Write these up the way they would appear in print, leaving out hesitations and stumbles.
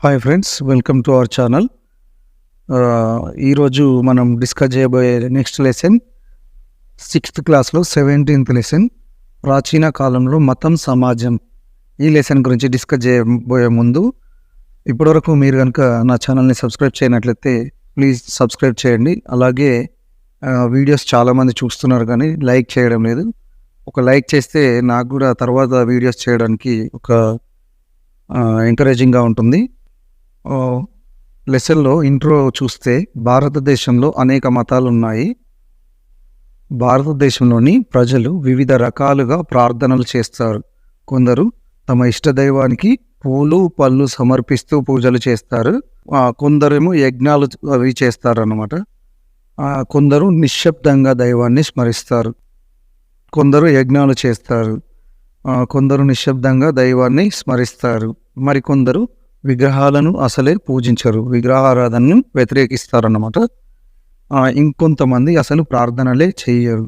Hi friends, welcome to our channel. ఈరోజు మనం discuss చేయబోయే నెక్స్ట్ లెసన్ 6th క్లాస్లో 17th లెసన్, ప్రాచీన కాలంలో మతం సమాజం. ఈ లెసన్ గురించి డిస్కస్ చేయబోయే ముందు ఇప్పటివరకు మీరు కనుక నా ఛానల్ని సబ్స్క్రైబ్ చేయనట్లయితే ప్లీజ్ సబ్స్క్రైబ్ చేయండి. అలాగే వీడియోస్ చాలామంది చూస్తున్నారు కానీ లైక్ చేయడం లేదు. ఒక లైక్ చేస్తే నాకు కూడా తర్వాత వీడియోస్ చేయడానికి ఒక ఎంకరేజింగ్గా ఉంటుంది. లెసన్లో ఇంట్రో చూస్తే భారతదేశంలో అనేక మతాలు ఉన్నాయి. భారతదేశంలోని ప్రజలు వివిధ రకాలుగా ప్రార్థనలు చేస్తారు. కొందరు తమ ఇష్టదైవానికి పూలు పళ్ళు సమర్పిస్తూ పూజలు చేస్తారు. కొందరేమో యజ్ఞాలు అవి చేస్తారు అన్నమాట. కొందరు నిశ్శబ్దంగా దైవాన్ని స్మరిస్తారు. కొందరు యజ్ఞాలు చేస్తారు. కొందరు నిశ్శబ్దంగా దైవాన్ని స్మరిస్తారు. మరికొందరు విగ్రహాలను అసలే పూజించరు, విగ్రహారాధనను వ్యతిరేకిస్తారన్నమాట. ఇంకొంతమంది అసలు ప్రార్థనలే చేయరు.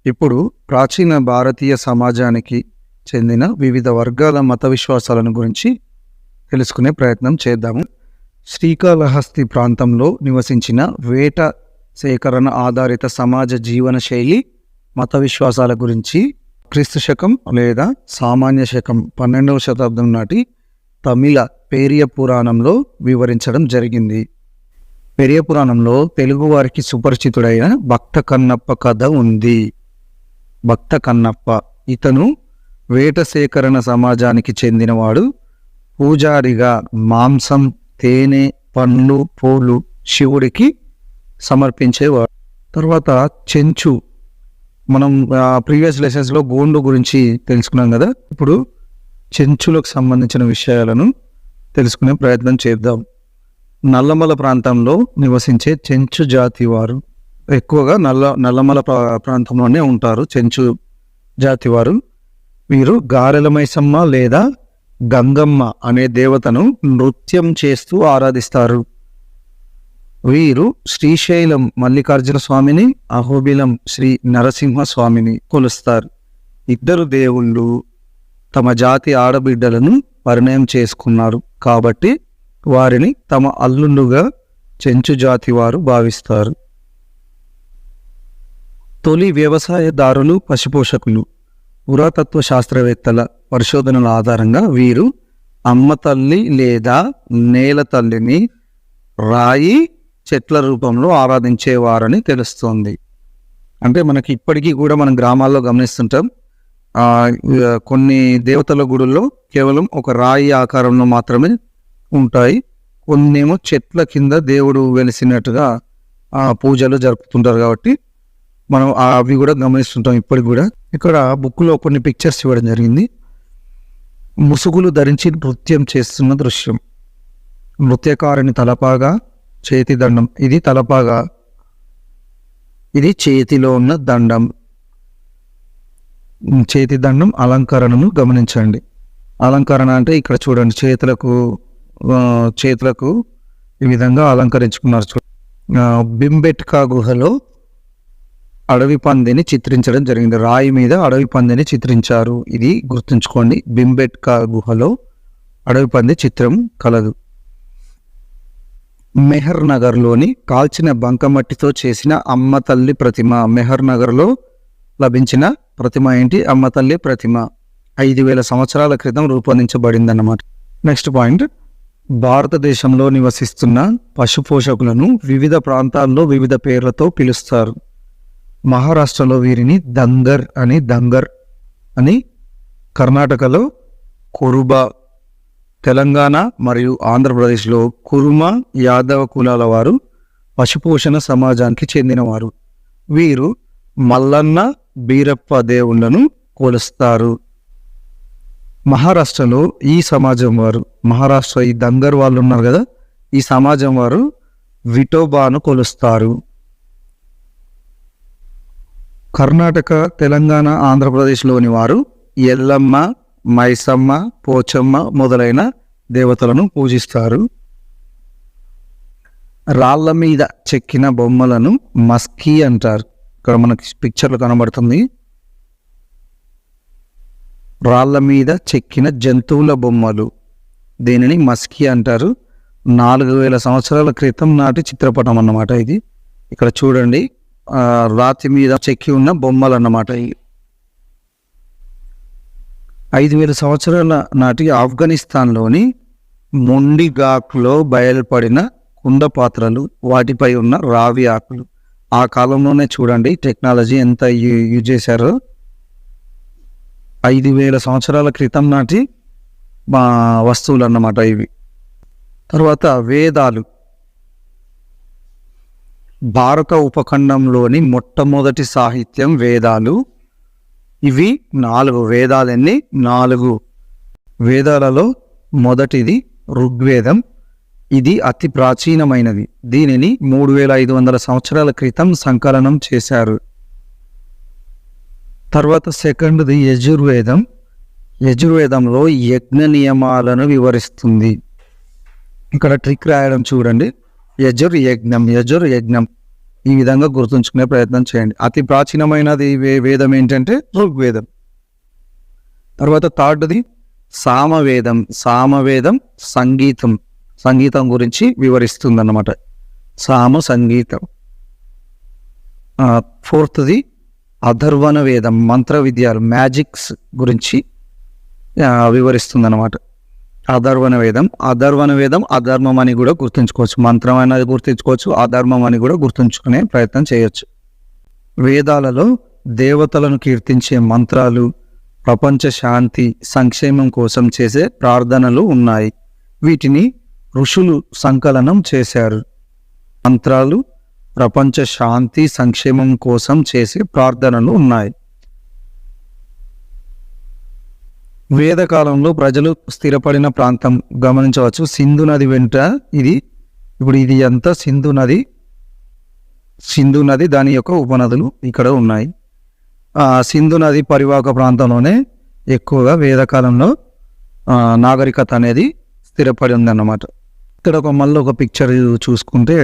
ఇప్పుడు ప్రాచీన భారతీయ సమాజానికి చెందిన వివిధ వర్గాల మత విశ్వాసాలను గురించి తెలుసుకునే ప్రయత్నం చేద్దాము. శ్రీకాళహస్తి ప్రాంతంలో నివసించిన వేట సేకరణ ఆధారిత సమాజ జీవన శైలి మత విశ్వాసాల గురించి క్రీస్తు శకం లేదా సామాన్య శకం 12వ శతాబ్దం నాటి తమిళ పేరియ పురాణంలో వివరించడం జరిగింది. పెరియ పురాణంలో తెలుగువారికి సుపరిచితుడైన భక్త కన్నప్ప కథ ఉంది. భక్త కన్నప్ప ఇతను వేట సేకరణ సమాజానికి చెందినవాడు. పూజారిగా మాంసం, తేనె, పండ్లు, పూలు శివుడికి సమర్పించేవాడు. తర్వాత చెంచు, మనం ప్రీవియస్ లెసన్స్లో గోండు గురించి తెలుసుకున్నాం కదా. ఇప్పుడు చెంచులకు సంబంధించిన విషయాలను తెలుసుకునే ప్రయత్నం చేద్దాం. నల్లమల ప్రాంతంలో నివసించే చెంచు జాతి వారు ఎక్కువగా నల్లమల ప్రాంతంలోనే ఉంటారు. చెంచు జాతి వారు వీరు గారెల మైసమ్మ లేదా గంగమ్మ అనే దేవతను నృత్యం చేస్తూ ఆరాధిస్తారు. వీరు శ్రీశైలం మల్లికార్జున స్వామిని, అహోబిలం శ్రీ నరసింహ స్వామిని కొలుస్తారు. ఇద్దరు దేవుళ్ళు తమ జాతి ఆడబిడ్డలను పరిణయం చేసుకున్నారు కాబట్టి వారిని తమ అల్లుండుగా చెంచు జాతి వారు భావిస్తారు. తొలి వ్యవసాయదారులు, పశుపోషకులు. పురాతత్వ శాస్త్రవేత్తల పరిశోధనల ఆధారంగా వీరు అమ్మ తల్లి లేదా నేల తల్లిని రాయి చెట్ల రూపంలో ఆరాధించేవారని తెలుస్తోంది. అంటే మనకి ఇప్పటికీ కూడా మనం గ్రామాల్లో గమనిస్తుంటాం. కొన్ని దేవతల గుడుల్లో కేవలం ఒక రాయి ఆకారంలో మాత్రమే ఉంటాయి. కొన్నేమో చెట్ల కింద దేవుడు వెలిసినట్టుగా పూజలు జరుపుతుంటారు కాబట్టి మనం అవి కూడా గమనిస్తుంటాం ఇప్పటికి కూడా. ఇక్కడ బుక్లో కొన్ని పిక్చర్స్ ఇవ్వడం జరిగింది. ముసుగులు ధరించి నృత్యం చేస్తున్న దృశ్యం. నృత్యకారుని తలపాగా, చేతి దండం. ఇది తలపాగా, ఇది చేతిలో ఉన్న దండం. చేతి దండం అలంకరణను గమనించండి. అలంకరణ అంటే ఇక్కడ చూడండి, చేతులకు ఈ విధంగా అలంకరించుకున్నారు. బింబెట్కా గుహలో అడవి పందిని చిత్రించడం జరిగింది. రాయి మీద అడవి పందిని చిత్రించారు. ఇది గుర్తుంచుకోండి, బింబెట్కా గుహలో అడవి పంది చిత్రం కలదు. మెహర్ నగర్లోని కాల్చిన బంకమట్టితో చేసిన అమ్మ తల్లి ప్రతిమ. మెహర్ నగర్లో లభించిన ప్రతిమ ఏంటి? అమ్మ తల్లి ప్రతిమ. 5000 సంవత్సరాల క్రితం రూపొందించబడిందన్నమాట. నెక్స్ట్ పాయింట్, భారతదేశంలో నివసిస్తున్న పశుపోషకులను వివిధ ప్రాంతాల్లో వివిధ పేర్లతో పిలుస్తారు. మహారాష్ట్రలో వీరిని దంగర్ అని, కర్ణాటకలో కురుబా, తెలంగాణ మరియు ఆంధ్రప్రదేశ్లో కురుమ, యాదవ కులాల వారు పశుపోషణ సమాజానికి చెందినవారు. వీరు మల్లన్న, బీరప్ప దేవుళ్లను కొలుస్తారు. మహారాష్ట్రలో ఈ సమాజం వారు, మహారాష్ట్ర ఈ దంగర్ వాళ్ళు ఉన్నారు కదా, ఈ సమాజం వారు విఠోబాను కొలుస్తారు. కర్ణాటక, తెలంగాణ, ఆంధ్రప్రదేశ్లోని వారు ఎల్లమ్మ, మైసమ్మ, పోచమ్మ మొదలైన దేవతలను పూజిస్తారు. రాళ్ల మీద చెక్కిన బొమ్మలను మస్కీ అంటారు. ఇక్కడ మనకి పిక్చర్లు కనబడుతుంది. రాళ్ల మీద చెక్కిన జంతువుల బొమ్మలు దీనిని మస్కి అంటారు. 4000 సంవత్సరాల క్రితం నాటి చిత్రపటం అన్నమాట ఇది. ఇక్కడ చూడండి, రాతి మీద చెక్కి ఉన్న బొమ్మలు అన్నమాట ఇవి. 5000 సంవత్సరాల నాటి ఆఫ్ఘనిస్తాన్లోని మొండిగాక్లో బయలుపడిన కుండ పాత్రలు, వాటిపై ఉన్న రావి ఆకులు. ఆ కాలంలోనే చూడండి టెక్నాలజీ ఎంత యూజ్ చేశారో. 5000 సంవత్సరాల క్రితం నాటి వస్తువులు అన్నమాట ఇవి. తర్వాత వేదాలు. భారత ఉపఖండంలోని మొట్టమొదటి సాహిత్యం వేదాలు. ఇవి 4 వేదాలన్నీ. 4 వేదాలలో మొదటిది ఋగ్వేదం. ఇది అతి ప్రాచీనమైనది. దీనిని 3500 సంవత్సరాల క్రితం సంకలనం చేశారు. తర్వాత సెకండ్ది యజుర్వేదం. యజుర్వేదంలో యజ్ఞ నియమాలను వివరిస్తుంది. ఇక్కడ ట్రిక్ రాయడం చూడండి, యజుర్యజ్ఞం. ఈ విధంగా గుర్తుంచుకునే ప్రయత్నం చేయండి. అతి ప్రాచీనమైనది వేదం ఏంటంటే ఋగ్వేదం. తర్వాత థర్డ్ది సామవేదం. సామవేదం సంగీతం గురించి వివరిస్తుంది అన్నమాట. సంగీతం. ఫోర్త్ది అధర్వణ వేదం. మంత్ర విద్యలు, మ్యాజిక్స్ గురించి వివరిస్తుంది అన్నమాట. అధర్వణ వేదం అధర్మం అని కూడా గుర్తుంచుకోవచ్చు. మంత్రం అనేది గుర్తుంచుకోవచ్చు, అధర్మం అని కూడా గుర్తుంచుకునే ప్రయత్నం చేయొచ్చు. వేదాలలో దేవతలను కీర్తించే మంత్రాలు, ప్రపంచ శాంతి సంక్షేమం కోసం చేసే ప్రార్థనలు ఉన్నాయి. వీటిని ఋషులు సంకలనం చేశారు. మంత్రాలు, ప్రపంచ శాంతి సంక్షేమం కోసం చేసే ప్రార్థనలు ఉన్నాయి. వేదకాలంలో ప్రజలు స్థిరపడిన ప్రాంతం గమనించవచ్చు. సింధు నది వెంట ఇది అంతా సింధు నది దాని యొక్క ఉపనదులు ఇక్కడ ఉన్నాయి. సింధు నది పరివాహక ప్రాంతంలోనే ఎక్కువగా వేదకాలంలో నాగరికత అనేది స్థిరపడి ఉందన్నమాట. ఇక్కడ మళ్ళీ ఒక పిక్చర్ చూసుకుంటే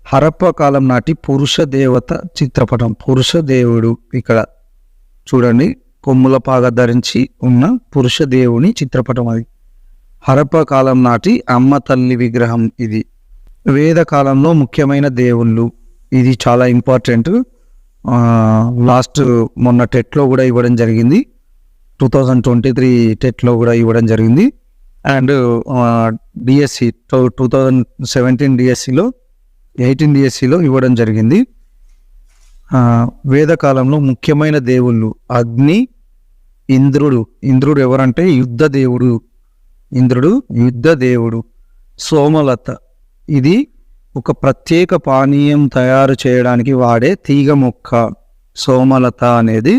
హరప్ప కాలం నాటి పురుష దేవత చిత్రపటం. పురుష దేవుడు ఇక్కడ చూడండి, కొమ్ముల పాగ ధరించి ఉన్న పురుష దేవుని చిత్రపటం అది. హరప్ప కాలం నాటి అమ్మ తల్లి విగ్రహం ఇది. వేదకాలంలో ముఖ్యమైన దేవుళ్ళు. ఇది చాలా ఇంపార్టెంట్. లాస్ట్ మొన్న టెట్లో కూడా ఇవ్వడం జరిగింది. 2023 టెట్లో కూడా ఇవ్వడం జరిగింది. అండ్ డిఎస్సి 2017 డిఎస్సిలో 18 డిఎస్సిలో ఇవ్వడం జరిగింది. వేదకాలంలో ముఖ్యమైన దేవుళ్ళు అగ్ని, ఇంద్రుడు ఎవరంటే యుద్ధ దేవుడు. సోమలత, ఇది ఒక ప్రత్యేక పానీయం తయారు చేయడానికి వాడే తీగ మొక్క. సోమలత అనేది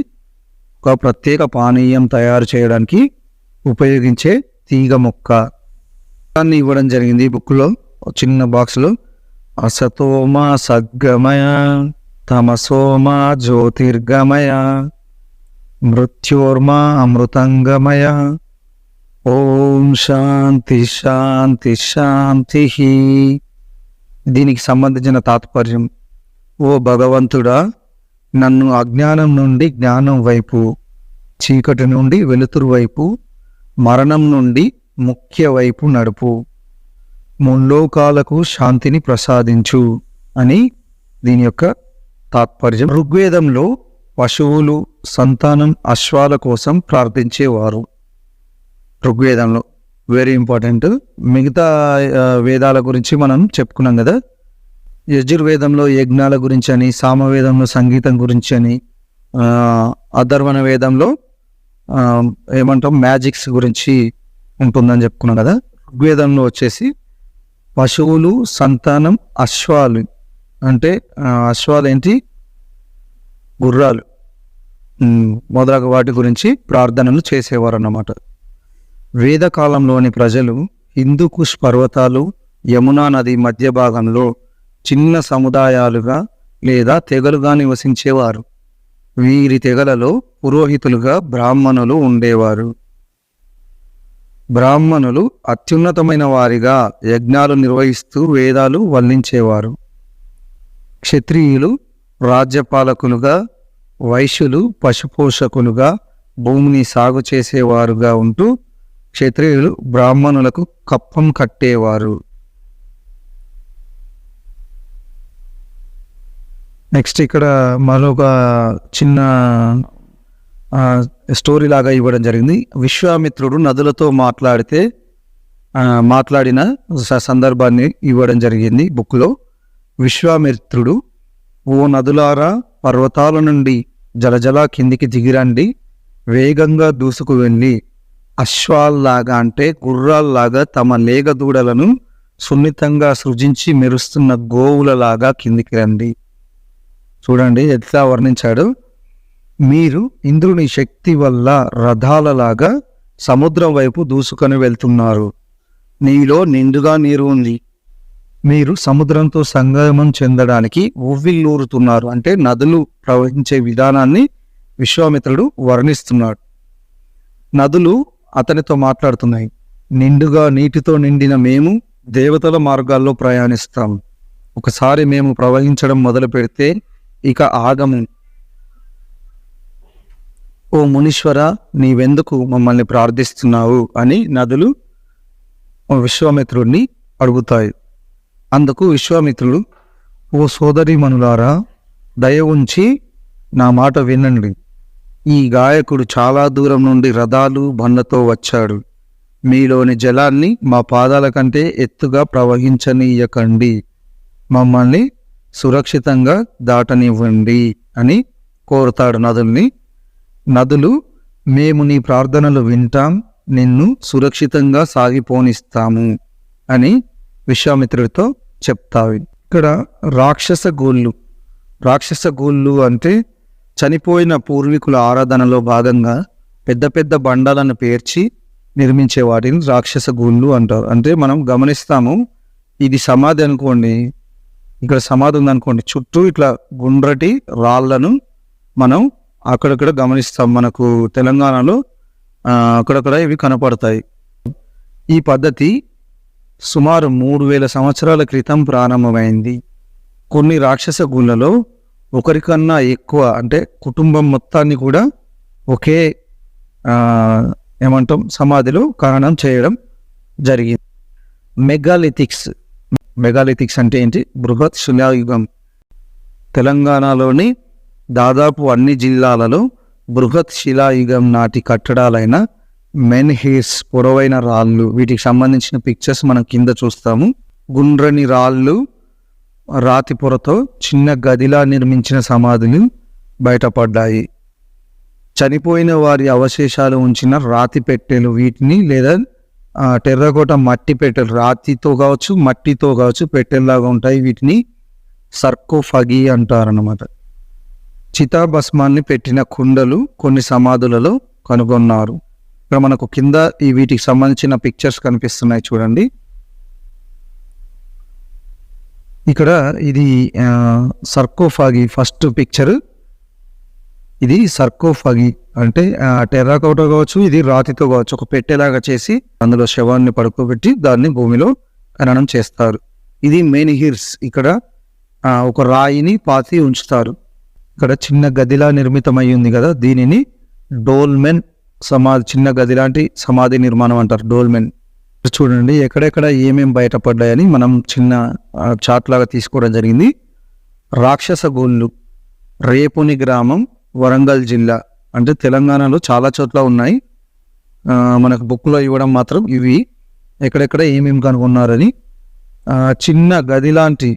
ఒక ప్రత్యేక పానీయం తయారు చేయడానికి ఉపయోగించే తీగ మొక్క. దాన్ని ఇవ్వడం జరిగింది బుక్లో, చిన్న బాక్స్లో. అసతోమ సద్గమయ, తమసోమ జ్యోతిర్గమయ, మృత్యోర్మ అమృతంగమయ. ఓం శాంతి శాంతి శాంతి. దీనికి సంబంధించిన తాత్పర్యం: ఓ భగవంతుడా, నన్ను అజ్ఞానం నుండి జ్ఞానం వైపు, చీకటి నుండి వెలుతురు వైపు, మరణం నుండి ముఖ్య వైపు నడుపు. ముల్లోకాలకు శాంతిని ప్రసాదించు అని దీని యొక్క తాత్పర్యం. ఋగ్వేదంలో పశువులు, సంతానం, అశ్వాల కోసం ప్రార్థించేవారు. ఋగ్వేదంలో వెరీ ఇంపార్టెంట్. మిగతా వేదాల గురించి మనం చెప్పుకున్నాం కదా. యజుర్వేదంలో యజ్ఞాల గురించి అని, సామవేదంలో సంగీతం గురించి అని, అధర్వణ వేదంలో మ్యాజిక్స్ గురించి ఉంటుందని చెప్పుకున్నాం కదా. ఋగ్వేదంలో వచ్చేసి పశువులు, సంతానం, అశ్వాలు. అంటే అశ్వాలు ఏంటి, గుర్రాలు మొదలగు వాటి గురించి ప్రార్థనలు చేసేవారు అన్నమాట. వేదకాలంలోని ప్రజలు హిందూకుష్ పర్వతాలు, యమునా నది మధ్య భాగంలో చిన్న సముదాయాలుగా లేదా తెగలుగా నివసించేవారు. వీరి తెగలలో పురోహితులుగా బ్రాహ్మణులు ఉండేవారు. బ్రాహ్మణులు అత్యున్నతమైన వారిగా యజ్ఞాలు నిర్వహిస్తూ వేదాలు వల్లించేవారు. క్షత్రియులు రాజ్యపాలకులుగా, వైశ్యులు పశుపోషకులుగా భూమిని సాగు చేసేవారుగా ఉంటూ క్షత్రియులు బ్రాహ్మణులకు కప్పం కట్టేవారు. నెక్స్ట్ ఇక్కడ మరొక చిన్న స్టోరీ లాగా ఇవ్వడం జరిగింది. విశ్వామిత్రుడు నదులతో మాట్లాడిన సందర్భాన్ని ఇవ్వడం జరిగింది బుక్లో. విశ్వామిత్రుడు, ఓ నదులారా, పర్వతాల నుండి జలజలా కిందికి దిగిరండి, వేగంగా దూసుకు వెళ్ళి అశ్వాల్లాగా అంటే గుర్రాల్లాగా తమ లేగదూడలను సున్నితంగా సృజించి మెరుస్తున్న గోవులలాగా కిందికి రండి. చూడండి ఎట్లా వర్ణించాడు. మీరు ఇంద్రుని శక్తి వల్ల రథాలలాగా సముద్రం వైపు దూసుకొని వెళ్తున్నారు. నీలో నిండుగా నీరు ఉంది. మీరు సముద్రంతో సంగమం చెందడానికి ఉవ్విల్లూరుతున్నారు. అంటే నదులు ప్రవహించే విధానాన్ని విశ్వామిత్రుడు వర్ణిస్తున్నాడు. నదులు అతనితో మాట్లాడుతున్నాయి. నిండుగా నీటితో నిండిన మేము దేవతల మార్గాల్లో ప్రయాణిస్తాం. ఒకసారి మేము ప్రవహించడం మొదలు పెడితే ఇక ఆగము. ఓ మునీశ్వర, నీవెందుకు మమ్మల్ని ప్రార్థిస్తున్నావు అని నదులు విశ్వామిత్రుడిని అడుగుతాయి. అందుకు విశ్వామిత్రుడు, ఓ సోదరీమణులారా, దయ ఉంచి నా మాట వినండి. ఈ గాయకుడు చాలా దూరం నుండి రథాలు బండ్లతో వచ్చాడు. మీలోని జలాన్ని మా పాదాల కంటే ఎత్తుగా ప్రవహించనీయకండి. మమ్మల్ని సురక్షితంగా దాటనివ్వండి అని కోరుతాడు నదుల్ని. నదులు, మేము నీ ప్రార్థనలు వింటాం, నిన్ను సురక్షితంగా సాగిపోనిస్తాము అని విశ్వామిత్రుడితో చెప్తావి. ఇక్కడ రాక్షస గోళ్ళు అంటే చనిపోయిన పూర్వీకుల ఆరాధనలో భాగంగా పెద్ద పెద్ద బండాలను పేర్చి నిర్మించే వాటిని రాక్షస గోళ్ళు అంటారు. అంటే మనం గమనిస్తాము, ఇది సమాధి అనుకోండి, ఇక్కడ సమాధి ఉందనుకోండి, చుట్టూ ఇట్లా గుండ్రటి రాళ్లను మనం అక్కడక్కడ గమనిస్తాం. మనకు తెలంగాణలో అక్కడక్కడ ఇవి కనపడతాయి. ఈ పద్ధతి సుమారు 3000 సంవత్సరాల క్రితం ప్రారంభమైంది. కొన్ని రాక్షస గుళ్ళలో ఒకరికన్నా ఎక్కువ అంటే కుటుంబం మొత్తాన్ని కూడా ఒకే సమాధిలో ఖననం చేయడం జరిగింది. మెగాలిథిక్స్ అంటే ఏంటి? బృహత్ శిలాయుగం. తెలంగాణలోని దాదాపు అన్ని జిల్లాలలో బృహత్ శిలాయుగం నాటి కట్టడాలైన మెన్హిర్స్, పొడవైన రాళ్ళు, వీటికి సంబంధించిన పిక్చర్స్ మనం కింద చూస్తాము. గుండ్రని రాళ్ళు, రాతి పొరతో చిన్న గదిలా నిర్మించిన సమాధులు బయటపడ్డాయి. చనిపోయిన వారి అవశేషాలు ఉంచిన రాతి పెట్టెలు, వీటిని లేదా టెర్రకోట మట్టి పెట్టెలు, రాతితో కావచ్చు మట్టితో కావచ్చు పెట్టెల్లాగా ఉంటాయి. వీటిని సర్కోఫాగి అంటారన్నమాట. చితాభస్మాన్ని పెట్టిన కుండలు కొన్ని సమాధులలో కనుగొన్నారు. ఇక్కడ మనకు కింద వీటికి సంబంధించిన పిక్చర్స్ కనిపిస్తున్నాయి చూడండి. ఇక్కడ ఇది సర్కోఫాగి ఫస్ట్ పిక్చర్. ఇది సర్కోఫాగి అంటే టెర్రాకోట కావచ్చు, ఇది రాతితో కావచ్చు, ఒక పెట్టెలాగా చేసి అందులో శవాన్ని పడుకోబెట్టి దాన్ని భూమిలో ఖననం చేస్తారు. ఇది మెన్హిర్స్. ఇక్కడ ఒక రాయిని పాతి ఉంచుతారు. ఇక్కడ చిన్న గదిలా నిర్మితమై ఉంది కదా, దీనిని డోల్మెన్ సమాధి, చిన్న గది లాంటి సమాధి నిర్మాణం అంటారు, డోల్మెన్. చూడండి ఎక్కడెక్కడ ఏమేమి బయటపడ్డాయని మనం చిన్న చార్ట్ లాగా తీసుకోవడం జరిగింది. రాక్షస గోళ్ళు, రేపుని గ్రామం, వరంగల్ జిల్లా. అంటే తెలంగాణలో చాలా చోట్ల ఉన్నాయి, మనకు బుక్లో ఇవ్వడం మాత్రం ఇవి ఎక్కడెక్కడ ఏమేమి కనుగొన్నారని. చిన్న గది లాంటి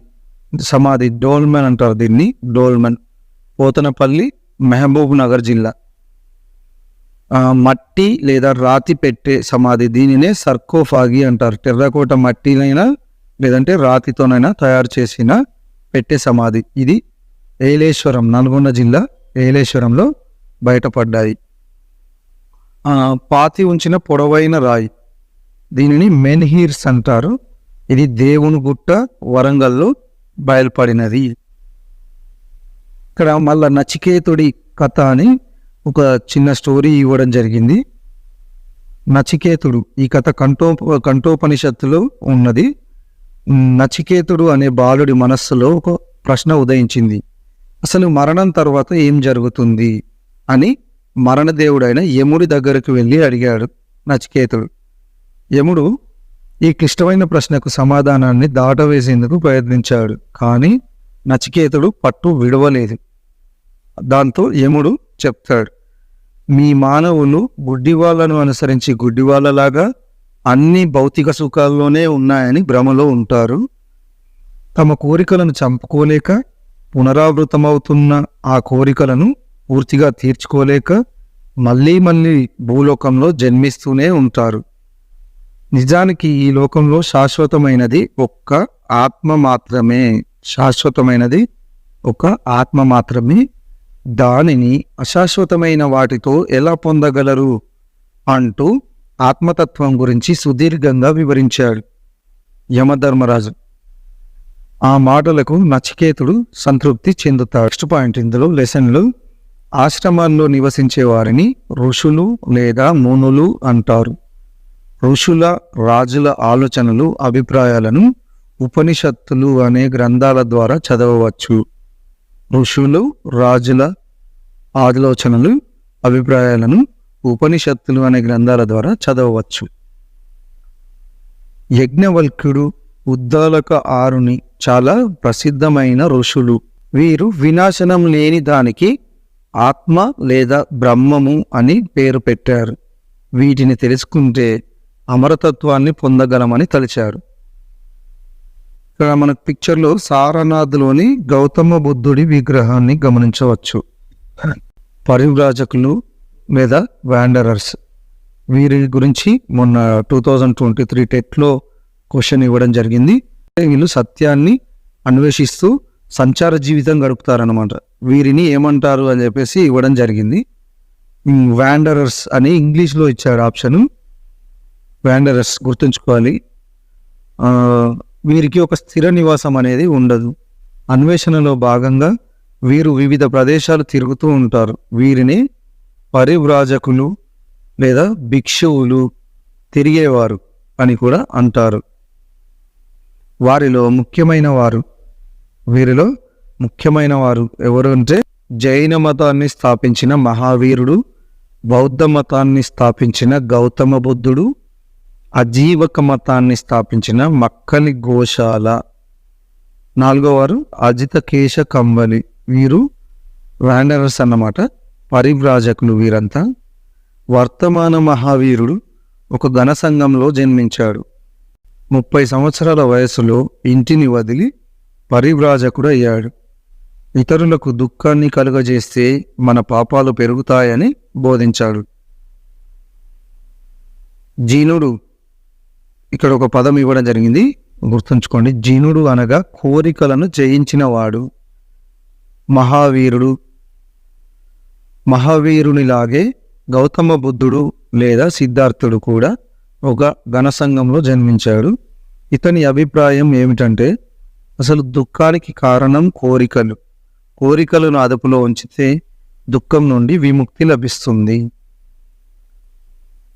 సమాధి, డోల్మెన్ అంటారు దీన్ని, డోల్మెన్, పోతనపల్లి, మహబూబ్ నగర్ జిల్లా. మట్టి లేదా రాతి పెట్టే సమాధి, దీనినే సర్కోఫాగి అంటారు. టెర్రకోట మట్టినైనా లేదంటే రాతితోనైనా తయారు చేసిన పెట్టే సమాధి. ఇది ఏలేశ్వరం, నల్గొండ జిల్లా ఏలేశ్వరంలో బయటపడ్డాయి. పాతి ఉంచిన పొడవైన రాయి, దీనిని మెన్హిర్స్ అంటారు. ఇది దేవుని గుట్ట, వరంగల్లో బయలుపడినది. ఇక్కడ మళ్ళా నచికేతుడి కథ అని ఒక చిన్న స్టోరీ ఇవ్వడం జరిగింది. నచికేతుడు, ఈ కథ కంఠోపనిషత్తులో ఉన్నది. నచికేతుడు అనే బాలుడి మనస్సులో ఒక ప్రశ్న ఉదయించింది. అసలు మరణం తర్వాత ఏం జరుగుతుంది అని మరణదేవుడైన యముడి దగ్గరకు వెళ్ళి అడిగాడు నచికేతుడు. యముడు ఈ క్లిష్టమైన ప్రశ్నకు సమాధానాన్ని దాటవేసేందుకు ప్రయత్నించాడు, కానీ నచికేతుడు పట్టు విడవలేదు. దాంతో యముడు చెప్తాడు, మీ మానవులు గుడ్డివాళ్లను అనుసరించి గుడ్డివాళ్లలాగా అన్ని భౌతిక సుఖాల్లోనే ఉన్నాయని భ్రమలో ఉంటారు. తమ కోరికలను చంపుకోలేక పునరావృతమవుతున్న ఆ కోరికలను పూర్తిగా తీర్చుకోలేక మళ్ళీ మళ్ళీ భూలోకంలో జన్మిస్తూనే ఉంటారు. నిజానికి ఈ లోకంలో శాశ్వతమైనది ఒక్క ఆత్మ మాత్రమే. శాశ్వతమైనది ఒక ఆత్మ మాత్రమే. దానిని అశాశ్వతమైన వాటితో ఎలా పొందగలరు అంటూ ఆత్మతత్వం గురించి సుదీర్ఘంగా వివరించాడు యమధర్మరాజు. ఆ మాటలకు నచికేతుడు సంతృప్తి చెందుతాడు. నెక్స్ట్ పాయింట్ ఇందులో లెసన్లు. ఆశ్రమాల్లో నివసించే వారిని ఋషులు లేదా మునులు అంటారు. ఋషుల రాజుల ఆలోచనలు అభిప్రాయాలను ఉపనిషత్తులు అనే గ్రంథాల ద్వారా చదవవచ్చు. ఋషులు రాజుల ఆలోచనలు అభిప్రాయాలను ఉపనిషత్తులు అనే గ్రంథాల ద్వారా చదవవచ్చు. యజ్ఞవల్క్యుడు, ఉద్దాలక ఆరుని చాలా ప్రసిద్ధమైన ఋషులు. వీరు వినాశనం లేని దానికి ఆత్మ లేదా బ్రహ్మము అని పేరు పెట్టారు. వీటిని తెలుసుకుంటే అమరతత్వాన్ని పొందగలమని తలిచారు. ఇక్కడ మన పిక్చర్లో సారనాథ్లోని గౌతమ బుద్ధుడి విగ్రహాన్ని గమనించవచ్చు. పరివ్రాజకులు లేదా వాండరర్స్, వీరి గురించి మొన్న 2023 టెట్లో క్వశ్చన్ ఇవ్వడం జరిగింది. వీళ్ళు సత్యాన్ని అన్వేషిస్తూ సంచార జీవితం గడుపుతారనమాట. వీరిని ఏమంటారు అని చెప్పేసి ఇవ్వడం జరిగింది. వాండరర్స్ అని ఇంగ్లీష్లో ఇచ్చాడు ఆప్షను. వాండరర్స్ గుర్తుంచుకోవాలి. వీరికి ఒక స్థిర నివాసం అనేది ఉండదు. అన్వేషణలో భాగంగా వీరు వివిధ ప్రదేశాలు తిరుగుతూ ఉంటారు. వీరిని పరివ్రాజకులు లేదా భిక్షువులు, తిరిగేవారు అని కూడా అంటారు. వీరిలో ముఖ్యమైన వారు ఎవరు అంటే జైన మతాన్ని స్థాపించిన మహావీరుడు, బౌద్ధ మతాన్ని స్థాపించిన గౌతమ బుద్ధుడు, అజీవక మతాన్ని స్థాపించిన మక్కలి గోశాల. 4వ వారు అజితకేశ కంబలి. వీరు వాండరర్స్ అన్నమాట, పరివ్రాజకులు. వీరంతా వర్తమాన మహావీరుడు ఒక ఘన సంఘంలో జన్మించాడు. 30 సంవత్సరాల వయసులో ఇంటిని వదిలి పరివ్రాజకుడు అయ్యాడు. ఇతరులకు దుఃఖాన్ని కలుగజేస్తే మన పాపాలు పెరుగుతాయని బోధించాడు. జీనుడు, ఇక్కడ ఒక పదం ఇవ్వడం జరిగింది, గుర్తుంచుకోండి. జీనుడు అనగా కోరికలను జయించినవాడు. మహావీరునిలాగే గౌతమ బుద్ధుడు లేదా సిద్ధార్థుడు కూడా ఒక ఘన సంఘంలో జన్మించాడు. ఇతని అభిప్రాయం ఏమిటంటే అసలు దుఃఖానికి కారణం కోరికలను అదుపులో ఉంచితే దుఃఖం నుండి విముక్తి లభిస్తుంది.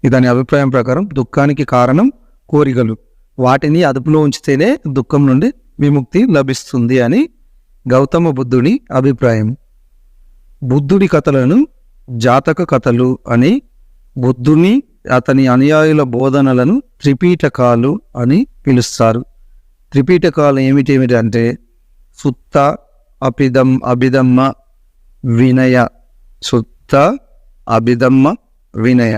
ఇతని అభిప్రాయం ప్రకారం దుఃఖానికి కారణం కోరికలు, వాటిని అదుపులో ఉంచితేనే దుఃఖం నుండి విముక్తి లభిస్తుంది అని గౌతమ బుద్ధుని అభిప్రాయం. బుద్ధుడి కథలను జాతక కథలు అని, బుద్ధుని అతని అనుయాయుల బోధనలను త్రిపీటకాలు అని పిలుస్తారు. త్రిపీటకాలు ఏమిటి అంటే సుత్త, అభిధమ్మ, వినయ. సుత్త, అభిధమ్మ, వినయ.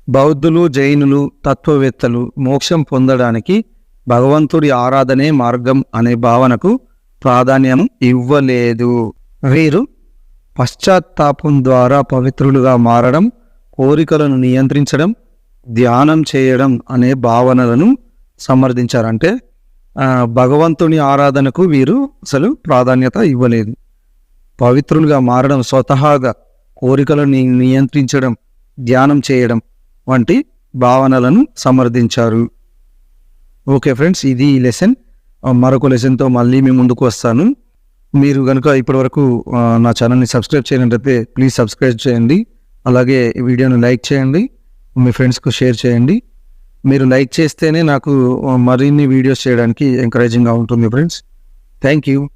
బౌద్ధులు, జైనులు, తత్వవేత్తలు మోక్షం పొందడానికి భగవంతుడి ఆరాధనే మార్గం అనే భావనకు ప్రాధాన్యం ఇవ్వలేదు. వీరు పశ్చాత్తాపం ద్వారా పవిత్రులుగా మారడం, కోరికలను నియంత్రించడం, ధ్యానం చేయడం అనే భావనలను సమర్థించారంటే భగవంతుని ఆరాధనకు వీరు అసలు ప్రాధాన్యత ఇవ్వలేదు. పవిత్రులుగా మారడం, స్వతహాగా కోరికలను నియంత్రించడం, ధ్యానం చేయడం వంటి భావనలను సమర్థించారు. ఓకే ఫ్రెండ్స్, ఇది ఈ లెసన్. మరొక లెసన్తో మళ్ళీ మీ ముందుకు వస్తాను. మీరు కనుక ఇప్పటివరకు నా ఛానల్ని సబ్స్క్రైబ్ చేయనట్లయితే ప్లీజ్ సబ్స్క్రైబ్ చేయండి. అలాగే ఈ వీడియోని లైక్ చేయండి, మీ ఫ్రెండ్స్కు షేర్ చేయండి. మీరు లైక్ చేస్తేనే నాకు మరిన్ని వీడియోస్ చేయడానికి ఎంకరేజింగ్గా ఉంటుంది ఫ్రెండ్స్. Thank you.